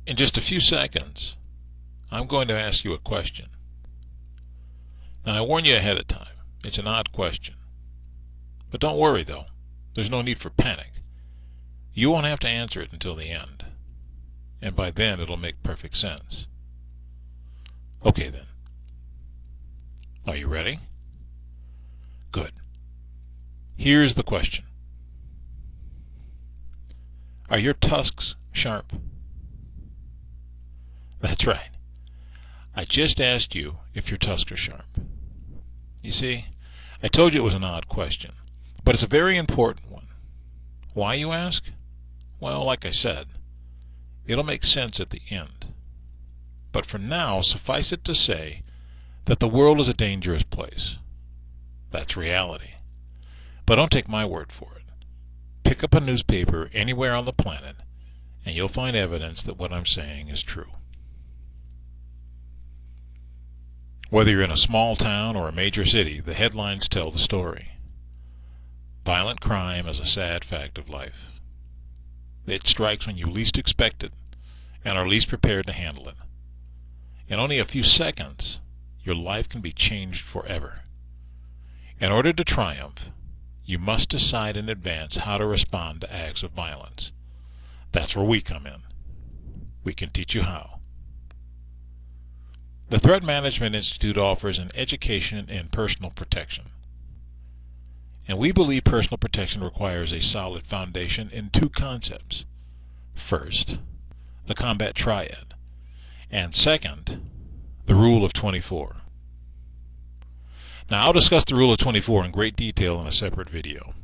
In just a few seconds, I'm going to ask you a question. Now, I warn you ahead of time. It's an odd question. But don't worry, though. There's no need for panic. You won't have to answer it until the end. And by then, it'll make perfect sense. Okay, then. Are you ready? Good. Here's the question. Are your tusks sharp? That's right. I just asked you if your tusks are sharp. You see, I told you it was an odd question, but it's a very important one. Why, you ask? Well, like I said, it'll make sense at the end. But for now, suffice it to say that the world is a dangerous place. That's reality. But don't take my word for it. Pick up a newspaper anywhere on the planet, and you'll find evidence that what I'm saying is true. Whether you're in a small town or a major city, the headlines tell the story. Violent crime is a sad fact of life. It strikes when you least expect it and are least prepared to handle it. In only a few seconds, your life can be changed forever. In order to triumph, you must decide in advance how to respond to acts of violence. That's where we come in. We can teach you how. The Threat Management Institute offers an education in personal protection. And we believe personal protection requires a solid foundation in two concepts. First, the Combat Triad. And second, the Rule of 24. Now, I'll discuss the Rule of 24 in great detail in a separate video.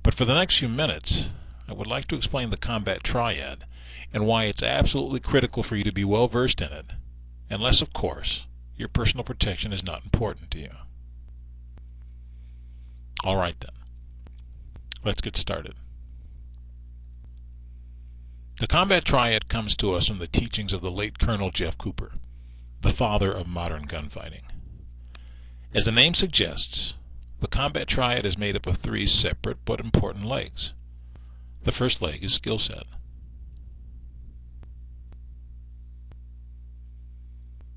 But for the next few minutes, I would like to explain the Combat Triad and why it's absolutely critical for you to be well versed in it, unless, of course, your personal protection is not important to you. All right then, let's get started. The Combat Triad comes to us from the teachings of the late Colonel Jeff Cooper, the father of modern gunfighting. As the name suggests, the Combat Triad is made up of three separate but important legs. The first leg is skill set.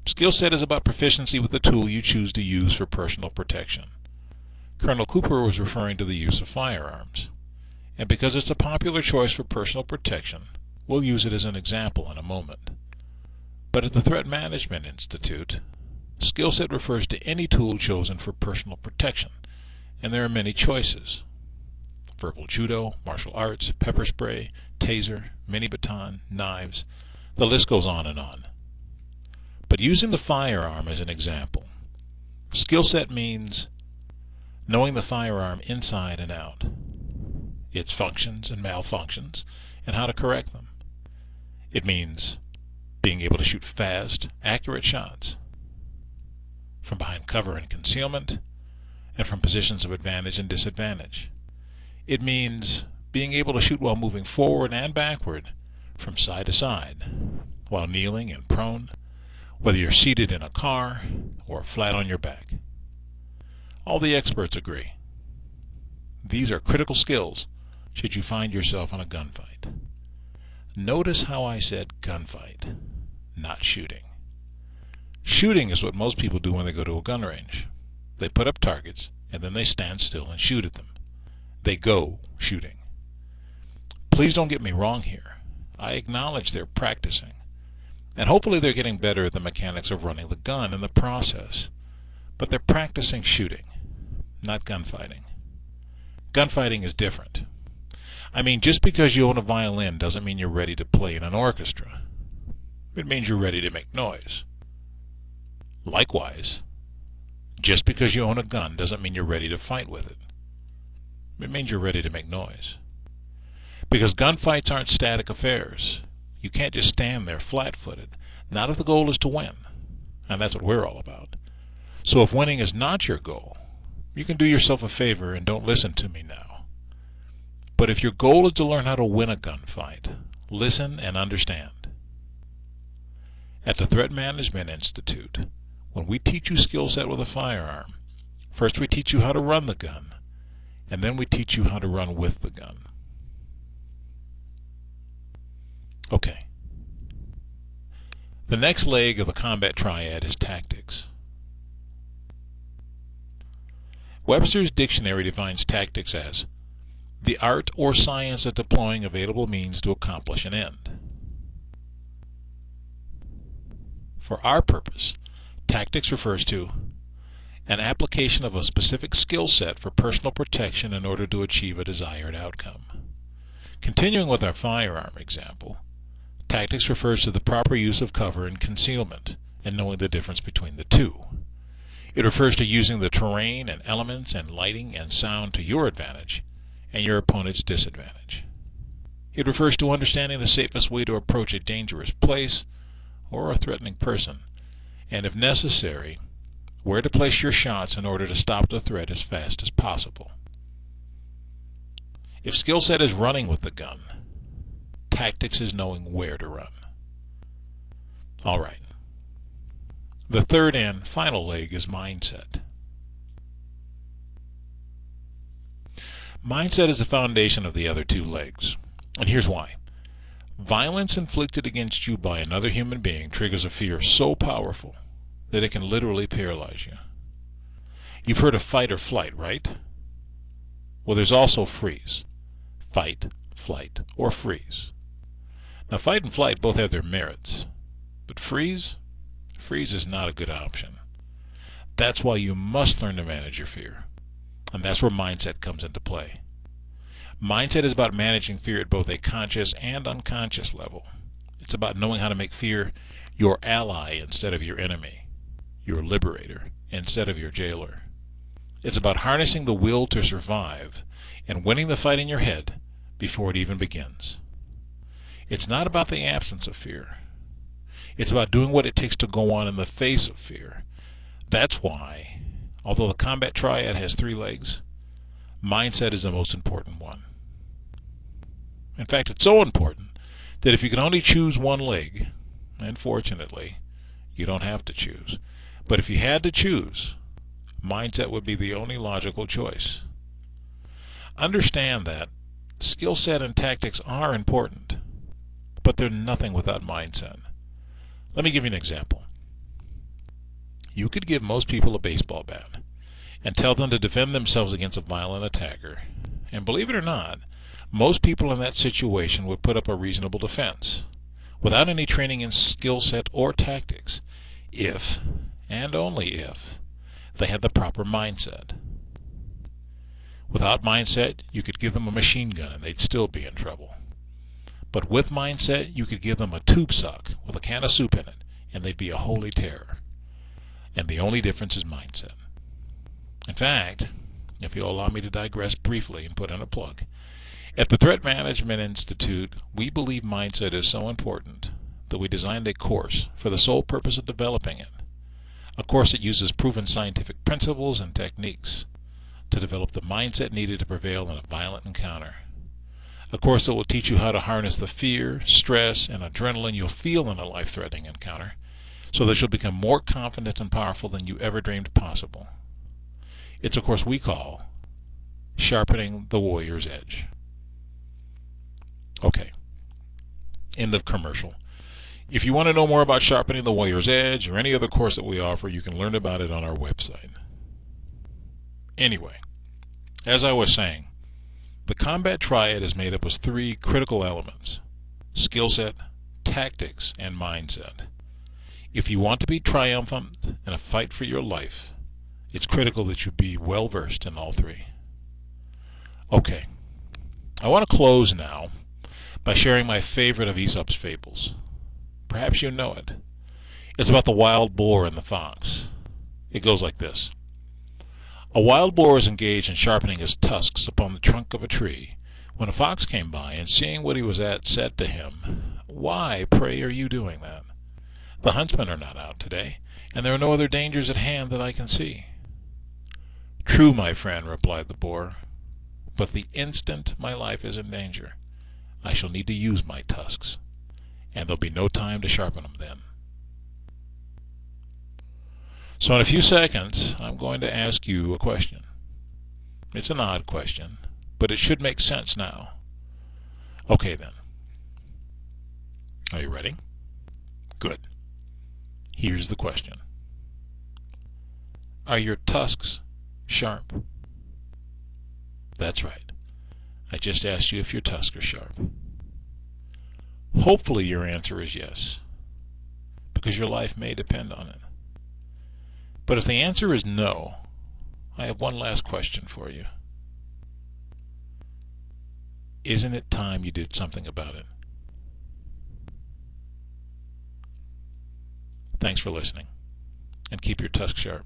Skill set is about proficiency with the tool you choose to use for personal protection. Colonel Cooper was referring to the use of firearms, and because it's a popular choice for personal protection, we'll use it as an example in a moment. But at the Threat Management Institute, skill set refers to any tool chosen for personal protection, and there are many choices. Verbal judo, martial arts, pepper spray, taser, mini baton, knives, the list goes on and on. But using the firearm as an example, skill set means knowing the firearm inside and out, its functions and malfunctions, and how to correct them. It means being able to shoot fast, accurate shots from behind cover and concealment, and from positions of advantage and disadvantage. It means being able to shoot while moving forward and backward, from side to side, while kneeling and prone, whether you're seated in a car or flat on your back. All the experts agree. These are critical skills should you find yourself in a gunfight. Notice how I said gunfight, not shooting. Shooting is what most people do when they go to a gun range. They put up targets and then they stand still and shoot at them. They go shooting. Please don't get me wrong here. I acknowledge they're practicing. And hopefully they're getting better at the mechanics of running the gun in the process. But they're practicing shooting, not gunfighting. Gunfighting is different. I mean, just because you own a violin doesn't mean you're ready to play in an orchestra. It means you're ready to make noise. Likewise, just because you own a gun doesn't mean you're ready to fight with it. It means you're ready to make noise. Because gunfights aren't static affairs. You can't just stand there flat-footed, not if the goal is to win. And that's what we're all about. So if winning is not your goal, you can do yourself a favor and don't listen to me now. But if your goal is to learn how to win a gunfight, listen and understand. At the Threat Management Institute, when we teach you skill set with a firearm, first we teach you how to run the gun, and then we teach you how to run with the gun. Okay, The next leg of the combat triad is tactics. Webster's dictionary defines tactics as the art or science of deploying available means to accomplish an end. For our purpose, tactics refers to an application of a specific skill set for personal protection in order to achieve a desired outcome. Continuing with our firearm example, tactics refers to the proper use of cover and concealment, and knowing the difference between the two. It refers to using the terrain and elements and lighting and sound to your advantage and your opponent's disadvantage. It refers to understanding the safest way to approach a dangerous place or a threatening person, and if necessary, where to place your shots in order to stop the threat as fast as possible. If skill set is running with the gun, tactics is knowing where to run. All right. The third and final leg is mindset. Mindset is the foundation of the other two legs, and here's why. Violence inflicted against you by another human being triggers a fear so powerful that it can literally paralyze you. You've heard of fight or flight, right? Well, there's also freeze. Fight, flight, or freeze. Now, fight and flight both have their merits, but freeze is not a good option. That's why you must learn to manage your fear, and that's where mindset comes into play. Mindset is about managing fear at both a conscious and unconscious level. It's about knowing how to make fear your ally instead of your enemy, your liberator instead of your jailer. It's about harnessing the will to survive and winning the fight in your head before it even begins. It's not about the absence of fear. It's about doing what it takes to go on in the face of fear. That's why, although the combat triad has 3 legs, mindset is the most important one. In fact, it's so important that if you can only choose one leg, and fortunately, you don't have to choose, but if you had to choose, mindset would be the only logical choice. Understand that skill set and tactics are important, but they're nothing without mindset. Let me give you an example. You could give most people a baseball bat and tell them to defend themselves against a violent attacker, and believe it or not, most people in that situation would put up a reasonable defense without any training in skill set or tactics, if, and only if, they had the proper mindset. Without mindset, you could give them a machine gun and they'd still be in trouble. But with mindset, you could give them a tube sock with a can of soup in it, and they'd be a holy terror. And the only difference is mindset. In fact, if you'll allow me to digress briefly and put in a plug, at the Threat Management Institute, we believe mindset is so important that we designed a course for the sole purpose of developing it. A course that uses proven scientific principles and techniques to develop the mindset needed to prevail in a violent encounter. A course that will teach you how to harness the fear, stress, and adrenaline you'll feel in a life-threatening encounter so that you'll become more confident and powerful than you ever dreamed possible. It's a course we call Sharpening the Warrior's Edge. Okay, end of commercial. If you want to know more about Sharpening the Warrior's Edge or any other course that we offer, you can learn about it on our website. Anyway, as I was saying, the combat triad is made up of 3 critical elements: skill set, tactics, and mindset. If you want to be triumphant in a fight for your life, it's critical that you be well versed in all 3. Okay, I want to close now by sharing my favorite of Aesop's fables. Perhaps you know it. It's about the wild boar and the fox. It goes like this. A wild boar was engaged in sharpening his tusks upon the trunk of a tree, when a fox came by, and seeing what he was at, said to him, "Why, pray, are you doing that? The huntsmen are not out today, and there are no other dangers at hand that I can see." "True, my friend," replied the boar, "but the instant my life is in danger, I shall need to use my tusks, and there'll be no time to sharpen them then." So in a few seconds, I'm going to ask you a question. It's an odd question, but it should make sense now. Okay then. Are you ready? Good. Here's the question. Are your tusks sharp? That's right. I just asked you if your tusks are sharp. Hopefully your answer is yes, because your life may depend on it. But if the answer is no, I have one last question for you. Isn't it time you did something about it? Thanks for listening, and keep your tusks sharp.